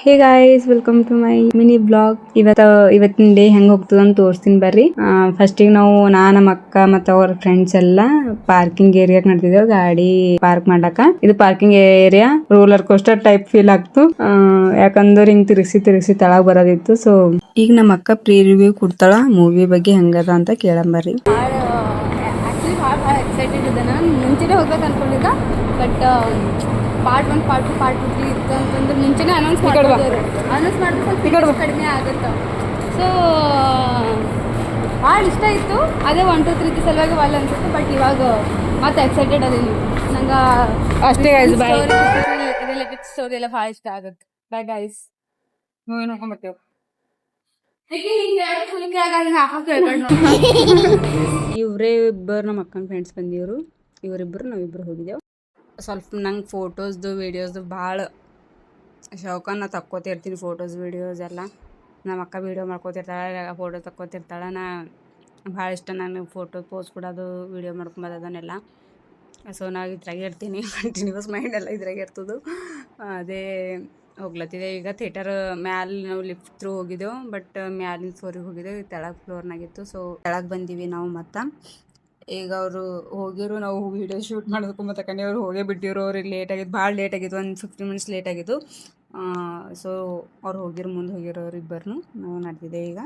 Hey guys, welcome to my mini blog. ಇವತ್ತಿನ day ಹೆಂಗ್ ಹೋಗ್ತದ ಅಂತ ತೋರಿಸ್ತೀನಿ ಬರ್ರಿ. ಫಸ್ಟಿಗೆ ನಾವು ನಮ್ಮ ಅಕ್ಕ ಮತ್ತು ಅವ್ರ ಫ್ರೆಂಡ್ಸ್ ಎಲ್ಲ ಪಾರ್ಕಿಂಗ್ ಏರಿಯಾಕ್ ನಡೆದಿದ್ದೇವೆ ಗಾಡಿ ಪಾರ್ಕ್ ಮಾಡಾಕ. ಇದು parking area roller coaster type feel ಆಗ್ತು. ಯಾಕಂದ್ರೆ ಹಿಂಗ್ ತಿರ್ಗಿಸಿ ತಿರ್ಗಿಸಿ ತಳಗ್ ಬರೋದಿತ್ತು. ಸೊ ಈಗ ನಮ್ಮ ಅಕ್ಕ ಪ್ರೀ ರಿವ್ಯೂ ಕೊಡ್ತಾಳ ಮೂವಿ ಬಗ್ಗೆ ಹೆಂಗದ ಅಂತ ಕೇಳಂಬರ್ರಿ. ಭಾಳ ಎಕ್ಸೈಟೆಡ್ ಇದೆ. ನಾನು ಮುಂಚೆನೇ ಹೋಗ್ಬೇಕು ಅನ್ಕೊಂಡಿದ್ದ, ಬಟ್ ಪಾರ್ಟ್ 1 ಪಾರ್ಟ್ 2 ಪಾರ್ಟ್ 3 ಇತ್ತು ಅಂತಂದ್ರೆ ಮುಂಚೆನೇ ಅನೌನ್ಸ್ ಮಾಡಿದ್ರು ಸ್ವಲ್ಪ ಕಡಿಮೆ ಆಗುತ್ತೆ. ಸೊ ಭಾಳ ಇಷ್ಟ ಇತ್ತು. ಅದೇ 1 2 3 ಸಲುವಾಗಿ ಭಾಳ ಅನ್ಸುತ್ತೆ. ಬಟ್ ಇವಾಗ ಮತ್ತೆ ಎಕ್ಸೈಟೆಡ್ ಅದೀನಿ. ನಂಗೆ ಅಷ್ಟೇ ರಿಲೇಟೆಡ್ ಸ್ಟೋರಿ ಎಲ್ಲ ಭಾಳ ಇಷ್ಟ ಆಗುತ್ತೆ. ಬೈ ಗೈಸ್, ಮೂವಿ ನೋಡ್ಕೊಂಡ್ಬರ್ತೇವೆ. ಇವ್ರೇ ಇಬ್ಬರು ನಮ್ಮ ಅಕ್ಕನ ಫ್ರೆಂಡ್ಸ್ ಬಂದಿವ್ರು. ಇವರಿಬ್ಬರು ನಾವಿಬ್ಬರು ಹೋಗಿದ್ದೇವೆ. ಸ್ವಲ್ಪ ನಂಗೆ ಫೋಟೋಸ್ದು ವೀಡಿಯೋಸ್ದು ಭಾಳ ಶೌಕ. ನಾ ತಕ್ಕೋತಿರ್ತೀನಿ ಫೋಟೋಸ್ ವೀಡಿಯೋಸ್ ಎಲ್ಲ. ನಮ್ಮ ಅಕ್ಕ ವೀಡಿಯೋ ಮಾಡ್ಕೋತಿರ್ತಾಳೆ, ಫೋಟೋ ತಕ್ಕೋತಿರ್ತಾಳೆ. ಭಾಳ ಇಷ್ಟ ನಾನು ಫೋಟೋ ಪೋಸ್ ಕೊಡೋದು, ವೀಡಿಯೋ ಮಾಡ್ಕೊಂಬದು ಅದನ್ನೆಲ್ಲ. ಸೊ ನಾವು ಇದ್ರಾಗೆ ಇರ್ತೀನಿ, ಕಂಟಿನ್ಯೂಸ್ ಮೈಂಡೆಲ್ಲ ಇದ್ರಾಗೆ ಇರ್ತದೆ. ಅದೇ ಹೋಗ್ಲತ್ತಿದೆ ಈಗ ಥಿಯೇಟರ್ ಮ್ಯಾಲೆ ನಾವು ಲಿಫ್ಟ್ ಥ್ರೂ ಹೋಗಿದ್ದೆವು. ಬಟ್ ಮ್ಯಾಲಿನ ಫ್ಲೋರಿಗೆ ಹೋಗಿದ್ದೆವು, ತೆಳಗೆ ಫ್ಲೋರ್ನಾಗಿತ್ತು. ಸೊ ತೆಳಗೆ ಬಂದೀವಿ ನಾವು. ಮತ್ತು ಈಗ ಅವರು ಹೋಗಿರು, ನಾವು ವೀಡಿಯೋ ಶೂಟ್ ಮಾಡೋದಕ್ಕೂ ಮತ್ತು ಅವ್ರು ಹೋಗೇ ಬಿಟ್ಟಿರು. ಅವ್ರಿಗೆ ಲೇಟ್ ಆಗಿತ್ತು, ಭಾಳ ಲೇಟ್ ಆಗಿತ್ತು, ಒಂದು 15 ಮಿನಿಟ್ಸ್ ಲೇಟ್ ಆಗಿತ್ತು. ಸೊ ಅವ್ರು ಮುಂದೆ ಹೋಗಿರೋ ಅವ್ರಿಬ್ಬರು. ನಾವು ನಡೆದಿದೆ ಈಗ.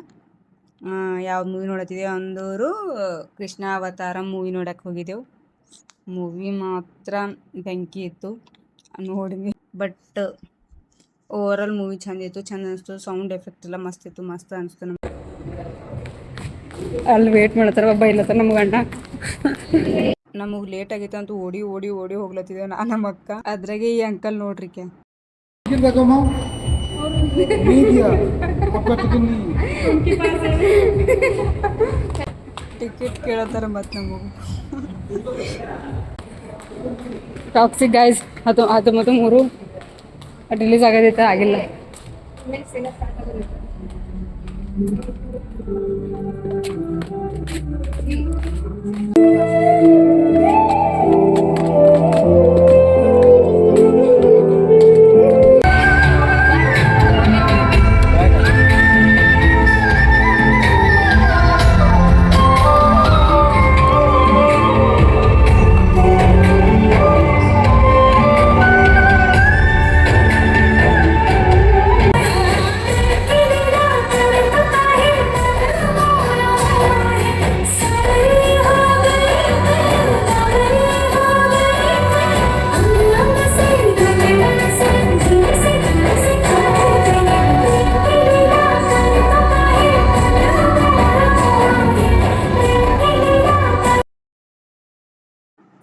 ಯಾವ ಮೂವಿ ನೋಡತ್ತಿದೆ ಅಂದವರು ಕೃಷ್ಣ ಅವತಾರ ಮೂವಿ ನೋಡಕ್ಕೆ ಹೋಗಿದ್ದೆವು. ಮೂವಿ ಮಾತ್ರ ಬೆಂಕಿ ಇತ್ತು ನೋಡಿದ್ವಿ. ಬಟ್ ಓವರಾಲ್ ಮೂವಿ ಚಂದ ಇತ್ತು, ಚಂದ ಅನಿಸ್ತು. ಸೌಂಡ್ ಎಫೆಕ್ಟ್ ಎಲ್ಲ ಮಸ್ತ್ ಇತ್ತು, ಮಸ್ತ್ ಅನಿಸ್ತು ನಮ್ಗೆ. ಅಲ್ಲಿ ವೇಟ್ ಮಾಡ್ತಾರ, ಒಬ್ಬ ಇಲ್ಲತ್ತಾರ ನಮ್ಮ ಗಂಡ. ನಮಗೆ ಲೇಟ್ ಆಗಿತ್ತು ಅಂತ ಓಡಿ ಓಡಿ ಓಡಿ ಹೋಗ್ಲತ್ತಿದ್ದೇವೆ ನಾನು ನಮ್ಮ ಅಕ್ಕ. ಅದ್ರಾಗೆ ಈ ಅಂಕಲ್ ನೋಡ್ರಿಕೆ ಟಿಕೆಟ್ ಕೇಳತ್ತಾರ ಮತ್ತೆ ನಮಗೆ. Toxic guys. 19 ರಿಲೀಸ್ ಆಗೋದೈತೆ, ಆಗಿಲ್ಲ.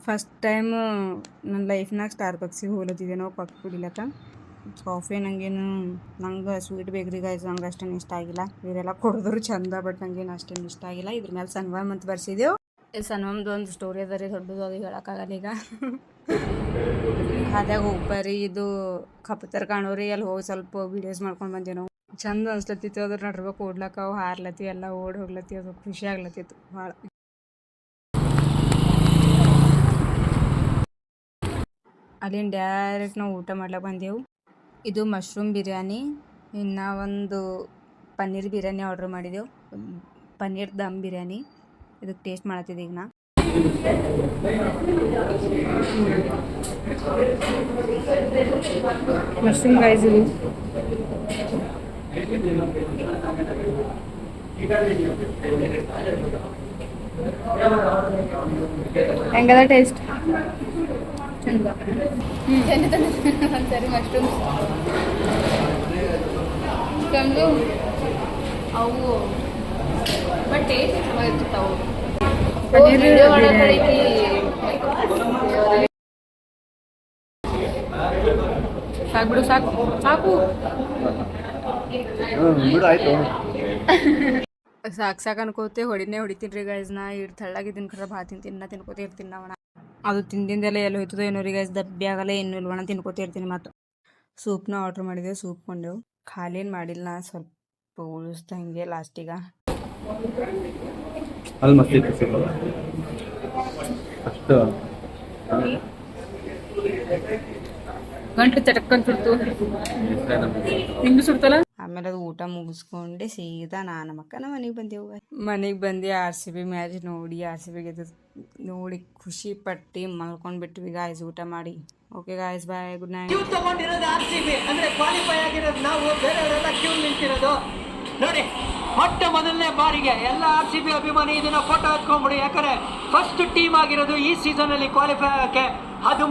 ಫಸ್ಟ್ ಟೈಮ್ ನನ್ನ ಲೈಫ್ನಾಗ ಸ್ಟಾರ್ಬಕ್ಸಿಗೆ ಹೋಗ್ಲತ್ತಿದ್ದೆ ನಾವು ಕಾಫಿ ಕುಡಿಲಕ್ಕ. ಕಾಫಿ ನಂಗೆ ಸ್ವೀಟ್ ಬೇಕ್ರಿ ಗೈಸ್, ನಂಗೆ ಅಷ್ಟೇನು ಇಷ್ಟ ಆಗಿಲ್ಲ. ಇವರೆಲ್ಲ ಕೊಡಿದ್ರು ಚಂದ, ಬಟ್ ನಂಗೇನು ಅಷ್ಟೇನು ಇಷ್ಟ ಆಗಿಲ್ಲ. ಇದ್ರ ಮೇಲೆ ಸನ್ವಾಮ್ ಅಂತ ಬರ್ಸಿದ್ದೆವು. ಸನ್ವಾಮ್ದು ಒಂದು ಸ್ಟೋರಿ ಅದ ರೀ, ದೊಡ್ಡದು, ಅದು ಹೇಳೋಕ್ಕಾಗಲ್ಲ ಈಗ. ಅದಾಗ ಹೋಗ್ಬಾರಿ, ಇದು ಕಪ್ಪತ್ತರ ಕಾಣೋರಿ, ಅಲ್ಲಿ ಹೋಗಿ ಸ್ವಲ್ಪ ವೀಡಿಯೋಸ್ ಮಾಡ್ಕೊಂಡು ಬಂದೇವು ನಾವು. ಚಂದ ಅನ್ಸ್ಲತ್ತಿತ್ತು. ಅದ್ರ ನಡ್ಬೇಕು ಓಡ್ಲಕ್ಕ, ಅವು ಹಾರ್ಲತ್ತಿ ಎಲ್ಲ ಓಡಿ ಹೋಗ್ಲತ್ತಿ. ಅದು ಖುಷಿ ಆಗ್ಲತ್ತಿತ್ತು ಭಾಳ. ಅಲ್ಲಿಂದ ಡೈರೆಕ್ಟ್ ನಾವು ಊಟ ಮಾಡ್ಲಿಕ್ಕೆ ಬಂದೆವು. ಇದು ಮಶ್ರೂಮ್ ಬಿರಿಯಾನಿ, ಇನ್ನು ಒಂದು ಪನ್ನೀರ್ ಬಿರಿಯಾನಿ ಆರ್ಡ್ರ್ ಮಾಡಿದೆವು. ಪನ್ನೀರ್ ದಮ್ ಬಿರಿಯಾನಿ. ಇದಕ್ಕೆ ಟೇಸ್ಟ್ ಮಾಡತ್ತಿದ್ದೆ ಈಗ ನಾ. ಮಶ್ರೂಮ್ ಗೈಸ್ ಇದು. ಹೆಂಗದ ಟೇಸ್ಟ್? ಒಂದ್ಸರಿ ಮಶ್ರೂಮ್ಸ್ ತಂದು ಅವು ಬಟ್ ಟೇಸ್ಟ್ ಚೆನ್ನಾಗಿರ್ತಾವು. ಸಾಕು ಬಿಡು, ಸಾಕು ಸಾಕು ಸಾಕು ಸಾಕು ಅನ್ಕೋತೆ. ಹೊಡಿತೀನಿ ರೀ ಗೈಸ್. ನಾ ಇಟ್ಟು ತಳ್ಳಾಗಿದ್ದೀನಿ, ಖರ ಭಾಳ ತಿನ್ಕೋತ ಇರ್ತೀನಿ ನಾವು. ಅದು ತಿಂದಿಂದೆಲ್ಲ ಎಲ್ಲಿ ಹೋಯ್ತದೋ ಏನೋ ರೀ ಗೈಸ್, ದಬ್ಬಿ ಆಗಲ್ಲ ಏನು ಇಲ್ವಣ, ತಿನ್ಕೋತ ಇರ್ತೀನಿ. ಮತ್ತು ಸೂಪ್ನ ಆರ್ಡ್ರ್ ಮಾಡಿದೆವು, ಸೂಪ್ ಕೊಂಡೆವು. ಖಾಲಿನ ಮಾಡಿಲ್ಲ, ಸ್ವಲ್ಪ ಉಳಿಸ್ತಾ ಹಿಂಗೆ ಲಾಸ್ಟಿಗೆ. ಅಲ್ಲಿ ಮಸ್ತ್ ಇತ್ತು ಅಷ್ಟು ಗಂಟು ಚಟಕ್ಕಂತ ಸುಡ್ತು ಹಿಂಗೆ ಸುಡ್ತಲ್ಲ. ಆಮೇಲೆ ಅದು ಊಟ ಮುಗಿಸ್ಕೊಂಡೆ ಸೀದಾ ನಾನು ಮಕ್ಕನ ಮನೆಗೆ ಬಂದೆವು. ಮನೆಗೆ ಬಂದು RCB ಮ್ಯಾಚ್ ನೋಡಿ RCB ನೋಡಿ ಖುಷಿ ಪಟ್ಟು ಮಲ್ಕೊಂಡ್ಬಿಟ್ವಿ ಗಾಯ್ಸ್ ಊಟ ಮಾಡಿ. ಓಕೆ ಗಾಯ್ಸ್, ಬಾಯ್, ಗುಡ್ ನೈಟ್. ಕ್ಯೂ ತಗೊಂಡಿರೋದು RCB ಅಂದ್ರೆ ಕ್ವಾಲಿಫೈ ಆಗಿರೋದು ನಾವು, ಬೇರೆಯವರೆಲ್ಲ ಕ್ಯೂ ನಿಂತಿರೋದು ನೋಡಿ. ಮೊಟ್ಟ ಮೊದಲನೇ ಬಾರಿಗೆ ಎಲ್ಲ RCB ಅಭಿಮಾನಿ ಇದನ್ನ ಫೋಟೋ ಎತ್ಕೊಂಡ್ಬಿಡಿ, ಯಾಕಂದ್ರೆ ಫಸ್ಟ್ ಟೀಮ್ ಆಗಿರೋದು ಈ ಸೀಸನ್ ಅಲ್ಲಿ ಕ್ವಾಲಿಫೈ ಆಗಕ್ಕೆ. ಅದು